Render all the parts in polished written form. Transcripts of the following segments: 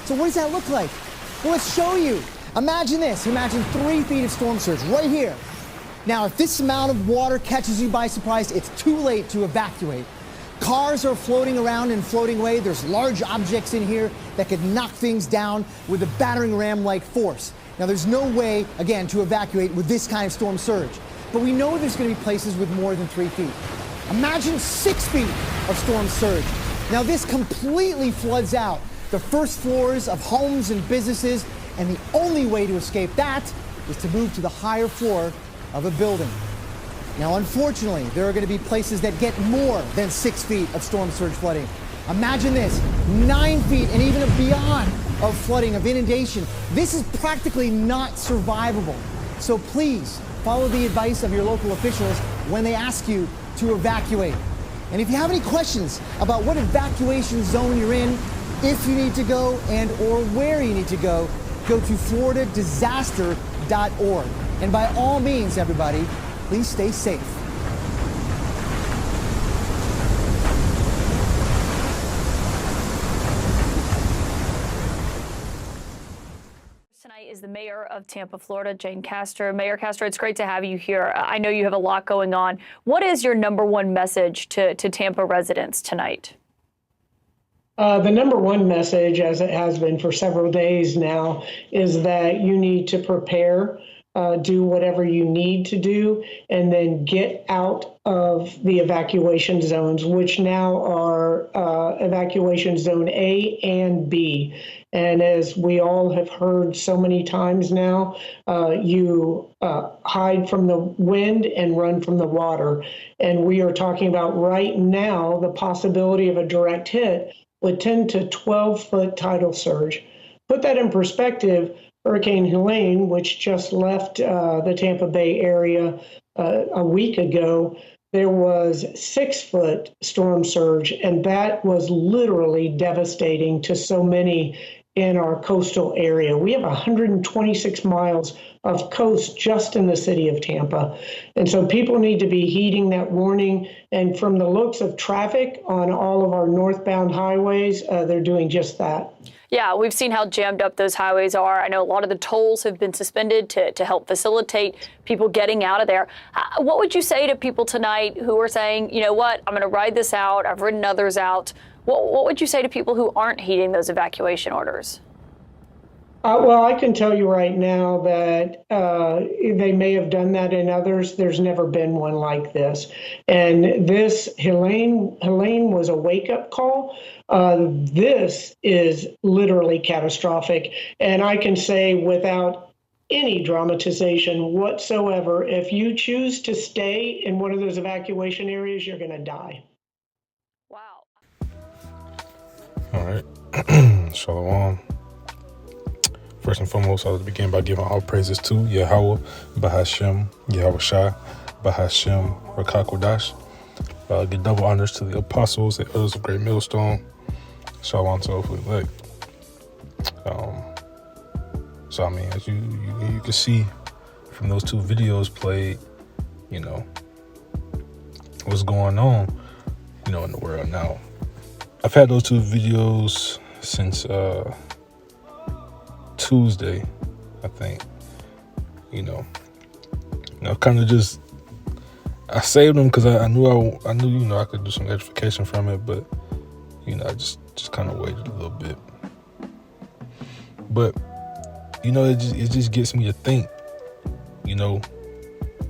So what does that look like? Well, let's show you. Imagine this. Imagine 3 feet of storm surge right here. Now, if this amount of water catches you by surprise, it's too late to evacuate. Cars are floating around and floating away. There's large objects in here that could knock things down with a battering ram-like force. Now, there's no way, again, to evacuate with this kind of storm surge. But we know there's going to be places with more than 3 feet. Imagine 6 feet of storm surge. Now, this completely floods out the first floors of homes and businesses, and the only way to escape that is to move to the higher floor of a building. Now, unfortunately, there are going to be places that get more than 6 feet of storm surge flooding. Imagine this, 9 feet and even beyond of flooding, of inundation. This is practically not survivable. So please follow the advice of your local officials when they ask you to evacuate. And if you have any questions about what evacuation zone you're in, if you need to go and or where you need to go to floridadisaster.org. And by all means, everybody, please stay safe. Tonight is the mayor of Tampa, Florida, Jane Castor. Mayor Castor, it's great to have you here. I know you have a lot going on. What is your number one message to Tampa residents tonight? The number one message, as it has been for several days now, is that you need to prepare, do whatever you need to do, and then get out of the evacuation zones, which now are evacuation zone A and B. And as we all have heard so many times now, you hide from the wind and run from the water. And we are talking about right now the possibility of a direct hit with 10 to 12 foot tidal surge. Put that in perspective, Hurricane Helene, which just left the Tampa Bay area a week ago, there was 6 foot storm surge, and that was literally devastating to so many in our coastal area. We have 126 miles of coast just in the city of Tampa. And so people need to be heeding that warning. And from the looks of traffic on all of our northbound highways, they're doing just that. Yeah, we've seen how jammed up those highways are. I know a lot of the tolls have been suspended to help facilitate people getting out of there. What would you say to people tonight who are saying, you know what, I'm going to ride this out, I've ridden others out? What would you say to people who aren't heeding those evacuation orders? Well, I can tell you right now that they may have done that in others. There's never been one like this. And this Helene was a wake-up call. This is literally catastrophic. And I can say without any dramatization whatsoever, if you choose to stay in one of those evacuation areas, you're going to die. Wow. All right. Shalom. First and foremost, I would begin by giving all praises to Yahweh, Bahashem, Yahweh Shai, Bahashem, Rakakodash. Give double honors to the apostles and others of Great Millstone. Shalom to hopefully elect. So, I mean, as you can see from those 2 videos played, you know, what's going on, you know, in the world now. I've had those 2 videos since Tuesday, I think. You know, kind of just, I saved them because I knew, you know, I could do some edification from it, but, you know, I just kind of waited a little bit. But, you know, it just gets me to think, you know,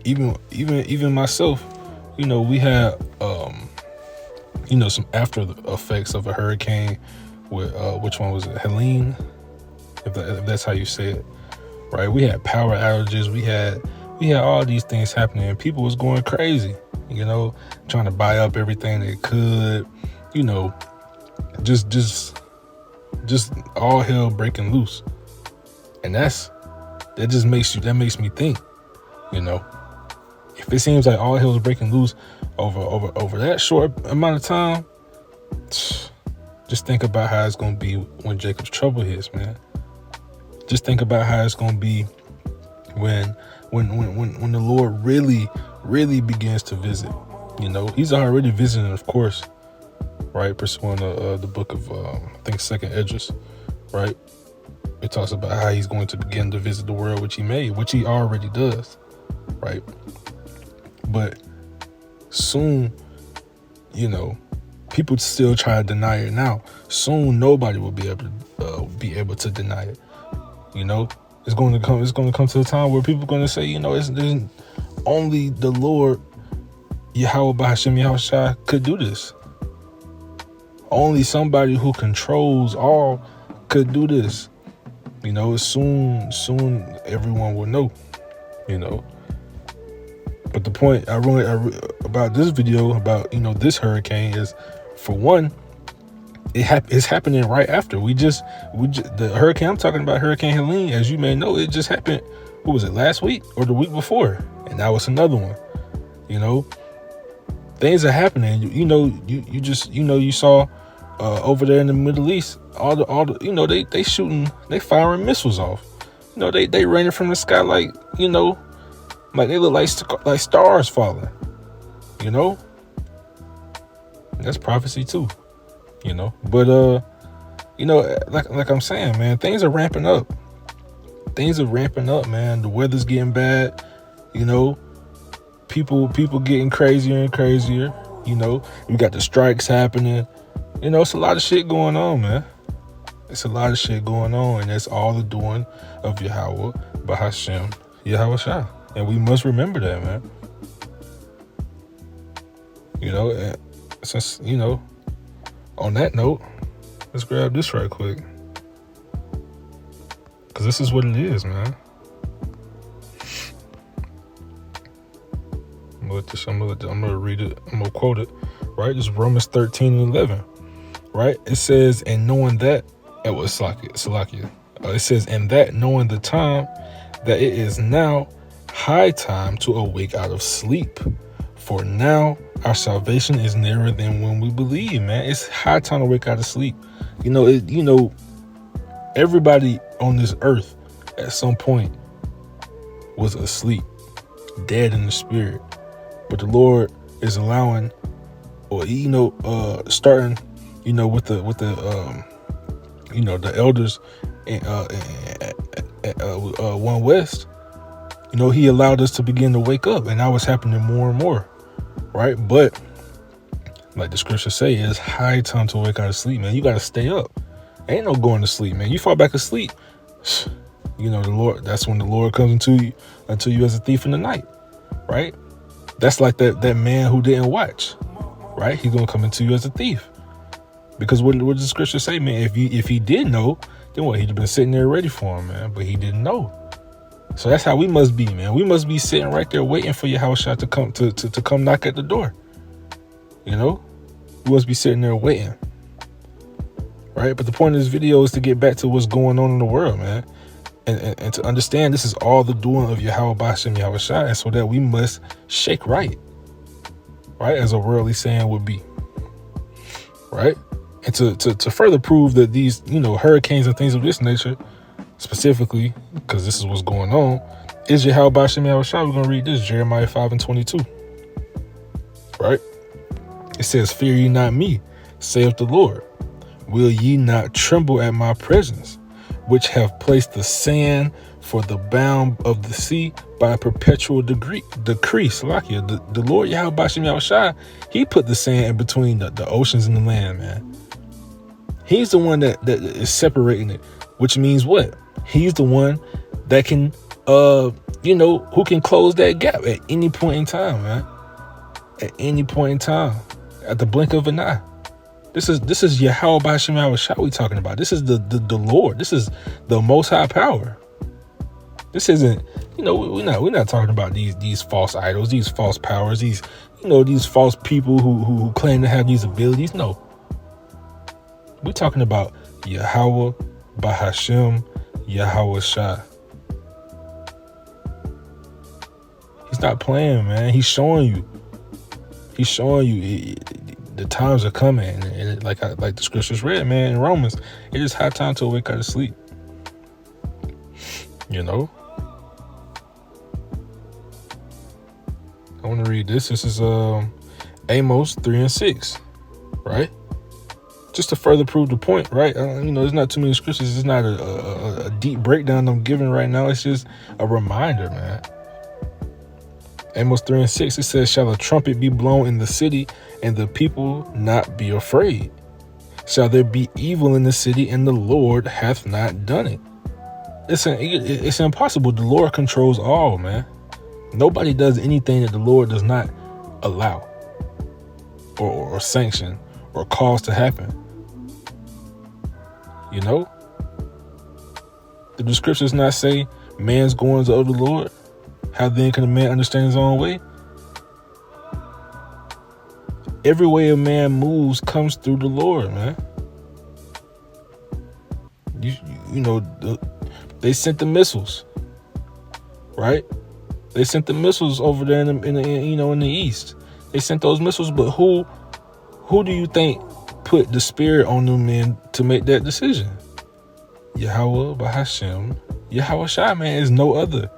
even myself, you know, we had, you know, some after effects of a hurricane with, which one was it? Helene, if that's how you say it, right? We had power outages. We had all these things happening, and people was going crazy, you know, trying to buy up everything they could, you know, just all hell breaking loose. And that makes me think, you know, if it seems like all hell is breaking loose over that short amount of time, just think about how it's going to be when Jacob's trouble hits, man. Just think about how it's going to be when the Lord really begins to visit. You know, he's already visiting, of course, right? Pursuing the book of, I think, 2nd Esdras, right? It talks about how he's going to begin to visit the world which he made, which he already does, right? But soon, people still try to deny it now. Soon, nobody will be able to deny it. It's going to come to a time where people are going to say, there's only the Lord, Yahweh Bahashem Yahushua, could do this. Only somebody who controls all could do this. Soon everyone will know. But the point I about this video about this hurricane is, for one, it's happening right after the hurricane I'm talking about, Hurricane Helene, as you may know, it just happened. What was it, last week or the week before? And now it's another one. Things are happening. You saw over there in the Middle East, all the they shooting, they firing missiles off. They raining from the sky like they look like stars falling. That's prophecy too. But like I'm saying, man, things are ramping up. Man. The weather's getting bad. People getting crazier and crazier. We got the strikes happening. It's a lot of shit going on, man. It's a lot of shit going on, and that's all the doing of Yahweh Bahashem Yahushua. And we must remember that, man. And since, on that note, let's grab this right quick. Because this is what it is, man. I'm gonna read it. I'm gonna quote it. Right? This is Romans 13:11. Right? It says, and knowing that, it was Salakia. It says, and that knowing the time, that it is now high time to awake out of sleep. For now our salvation is nearer than when we believe, man. It's high time to wake out of sleep. Everybody on this earth at some point was asleep, dead in the spirit. But the Lord is allowing, or starting, with the elders and One West. He allowed us to begin to wake up, and now it's happening more and more, right? But like the scriptures say, it's high time to wake out of sleep, man. You got to stay up. Ain't no going to sleep, man. You fall back asleep, the Lord. That's when the Lord comes into you as a thief in the night, right? That's like that man who didn't watch, right? He's gonna come into you as a thief, because what does the scripture say, man? If he did know, then what? He'd have been sitting there ready for him, man. But he didn't know. So that's how we must be, man. We must be sitting right there waiting for Yahushua to come to come knock at the door. We must be sitting there waiting, right? But the point of this video is to get back to what's going on in the world, man, and to understand this is all the doing of Yahweh Bashem Yahushua, and so that we must shake right, as a worldly saying would be, right? And to further prove that these hurricanes and things of this nature, specifically because this is what's going on, is Yahweh Bashem Yahushua. We're gonna read this, Jeremiah 5:22, right? It says, fear ye not me, saith the Lord. Will ye not tremble at my presence, which have placed the sand for the bound of the sea by a perpetual decree? Salakia, the Lord Yahweh Bashem Yahushua, he put the sand in between the oceans and the land, man. He's the one that is separating it, which means what? He's the one that can, who can close that gap at any point in time, man. At any point in time, at the blink of an eye. This is Yahweh Bashem Yahushua we talking about. This is the Lord. This is the Most High Power. This isn't, we're not talking about these false idols, these false powers, these false people who claim to have these abilities. No, we're talking about Yahweh Bahashem Yahushua. He's not playing, man. He's showing you. The times are coming, and like the scriptures read, man, in Romans, it is high time to wake out of sleep. I want to read this. This is Amos 3:6, right? just to further prove the point, right? There's not too many scriptures. It's not a deep breakdown I'm giving right now. It's just a reminder, man. Amos 3:6, it says, shall a trumpet be blown in the city, and the people not be afraid? Shall there be evil in the city, and the Lord hath not done it? It's impossible. The Lord controls all, man. Nobody does anything that the Lord does not allow or sanction or cause to happen. You know? Did the scriptures not say man's goings are of the Lord? How then can a man understand his own way? Every way a man moves comes through the Lord, man. They sent the missiles, right? They sent the missiles over there in the east. They sent those missiles, but who do you think put the spirit on them men to make that decision? Yahweh, Bahashem, Yahweh Shai, man, is no other.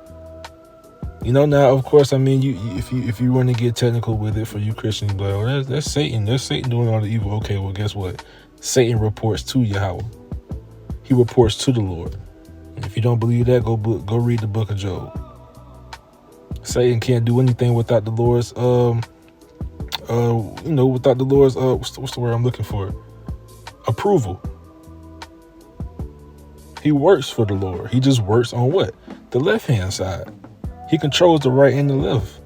Now, of course, I mean, if you want to get technical with it, for you Christians, but that's Satan. That's Satan doing all the evil. Okay, well, guess what? Satan reports to Yahweh. He reports to the Lord. And if you don't believe that, go read the book of Job. Satan can't do anything without the Lord's, without the Lord's, what's the word I'm looking for? Approval. He works for the Lord. He just works on what? The left-hand side. He controls the right and the left.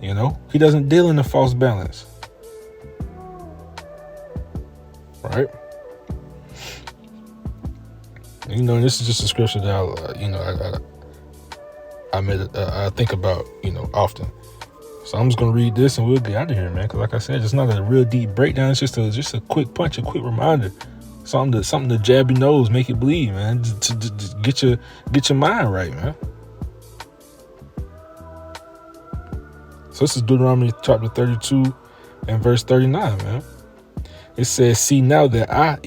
He doesn't deal in the false balance. Right? This is just a scripture that I think about, often. So I'm just gonna read this and we'll get out of here, man. Because like I said, it's not a real deep breakdown. It's just a quick punch, a quick reminder, something to jab your nose, make it bleed, man. To get your mind right, man. So this is Deuteronomy chapter 32 and verse 39, man. It says, see now that I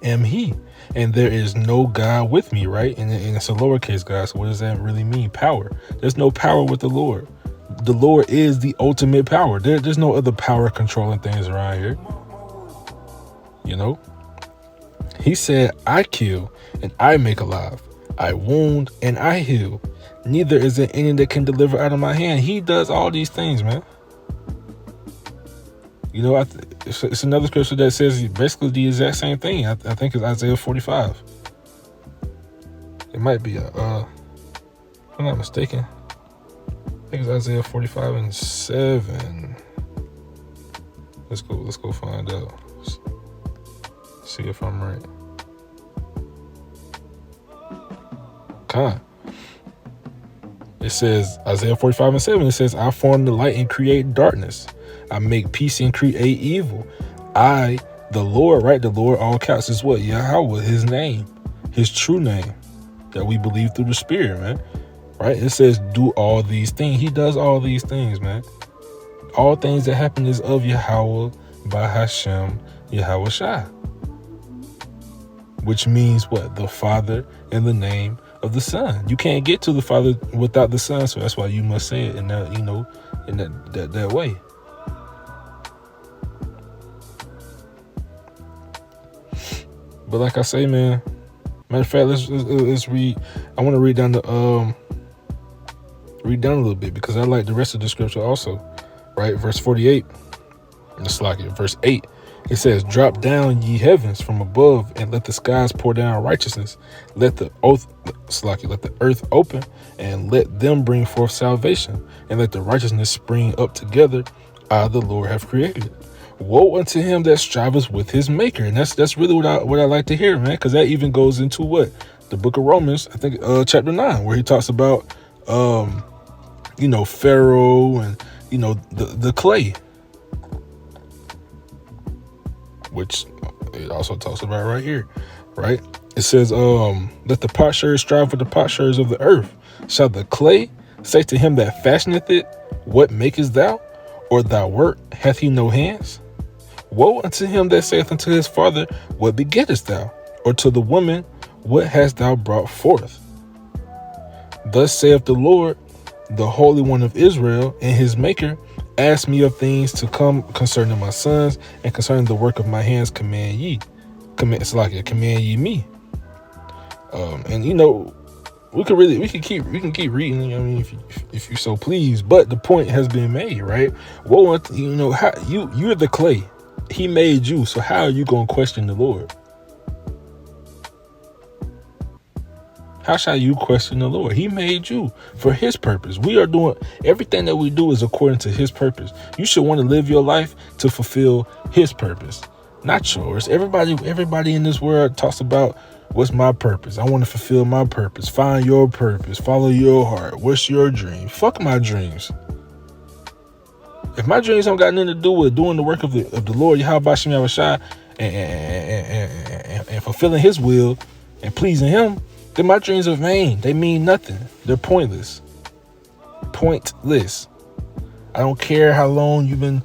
am he, and there is no God with me, right? And it's a lowercase God. So what does that really mean? Power. There's no power with the Lord. The Lord is the ultimate power. There's no other power controlling things around here. He said, I kill and I make alive. I wound and I heal. Neither is there any that can deliver out of my hand. He does all these things, man. It's another scripture that says basically the exact same thing. I think it's Isaiah 45. It might be if I'm not mistaken. I think it's Isaiah 45 and 7. Let's go find out. See if I'm right. It says, Isaiah 45 and 7, it says, I form the light and create darkness. I make peace and create evil. I, the Lord, right? The Lord, all caps, is what? Yahweh, his name, his true name that we believe through the Spirit, man. Right? It says, do all these things. He does all these things, man. All things that happen is of Yahweh, by Hashem, Yahweh Shai. Which means what? The Father in the name of the Son. You can't get to the Father without the Son, so that's why you must say it in that, in that way. But like I say, man, matter of fact, let's read. I want to read down a little bit because I like the rest of the scripture also. Right, verse 48. Just like it, verse 8. It says, drop down ye heavens from above and let the skies pour down righteousness. Let the earth open and let them bring forth salvation, and let the righteousness spring up together. I, the Lord, have created it. Woe unto him that striveth with his maker. And that's really what I like to hear, man, because that even goes into what? The book of Romans, I think chapter 9, where he talks about Pharaoh and the clay. Which it also talks about right here, right? It says, let the potsherds strive with the potsherds of the earth. Shall the clay say to him that fashioneth it, what makest thou? Or thy work, hath he no hands? Woe unto him that saith unto his father, what begettest thou? Or to the woman, what hast thou brought forth? Thus saith the Lord, the Holy One of Israel, and his Maker, Ask me of things to come concerning my sons, and concerning the work of my hands command ye. Command ye me. And we can keep reading. I mean, if you so please. But the point has been made, right? How you're the clay. He made you. So how are you gonna question the Lord? How shall you question the Lord? He made you for his purpose. We are doing everything that we do is according to his purpose. You should want to live your life to fulfill his purpose, not yours. Everybody in this world talks about, what's my purpose? I want to fulfill my purpose. Find your purpose. Follow your heart. What's your dream? Fuck my dreams. If my dreams don't got nothing to do with doing the work of the Lord, Yahweh Shem Yahushua, and fulfilling his will and pleasing him, then my dreams are vain. They mean nothing. They're pointless. Pointless. I don't care how long you've been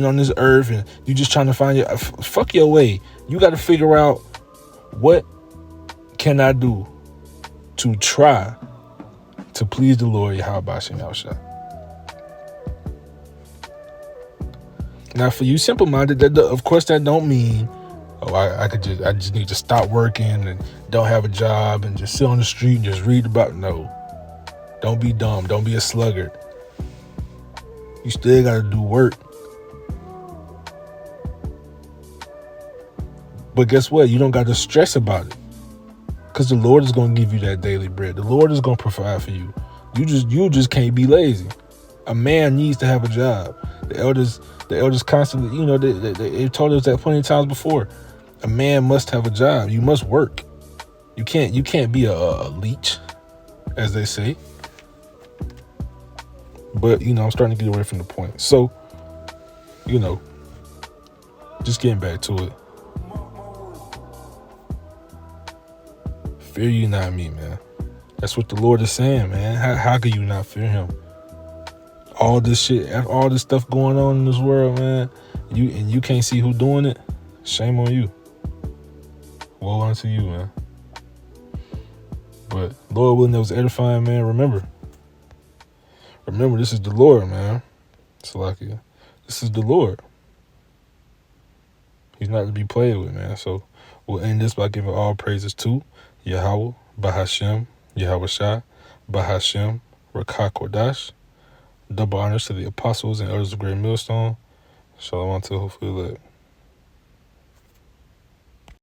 on this earth, and you just trying to find fuck your way. You got to figure out, what can I do to try to please the Lord Yahweh Shem Yahushua. Now, for you simple-minded, that of course that don't mean, I just need to stop working and don't have a job and just sit on the street and just read about. No, don't be dumb. Don't be a sluggard. You still got to do work. But guess what? You don't got to stress about it, because the Lord is going to give you that daily bread. The Lord is going to provide for you. You just can't be lazy. A man needs to have a job. The elders constantly, they told us that plenty of times before. A man must have a job. You must work. You can't be a leech, as they say. But I'm starting to get away from the point. So, just getting back to it. Fear you not me, man. That's what the Lord is saying, man. How can you not fear him? All this shit, all this stuff going on in this world, man. You can't see who doing it. Shame on you. Woe unto you, man. But Lord willing, that was edifying, man. Remember, this is the Lord, man. Salakia. This is the Lord. He's not to be played with, man. So we'll end this by giving all praises to Yahweh, Bahashem, Yahweh Shah, Bahashem, Rakah Kodash. Double honors to the apostles and elders of Great Millstone. Shalom to hopefully.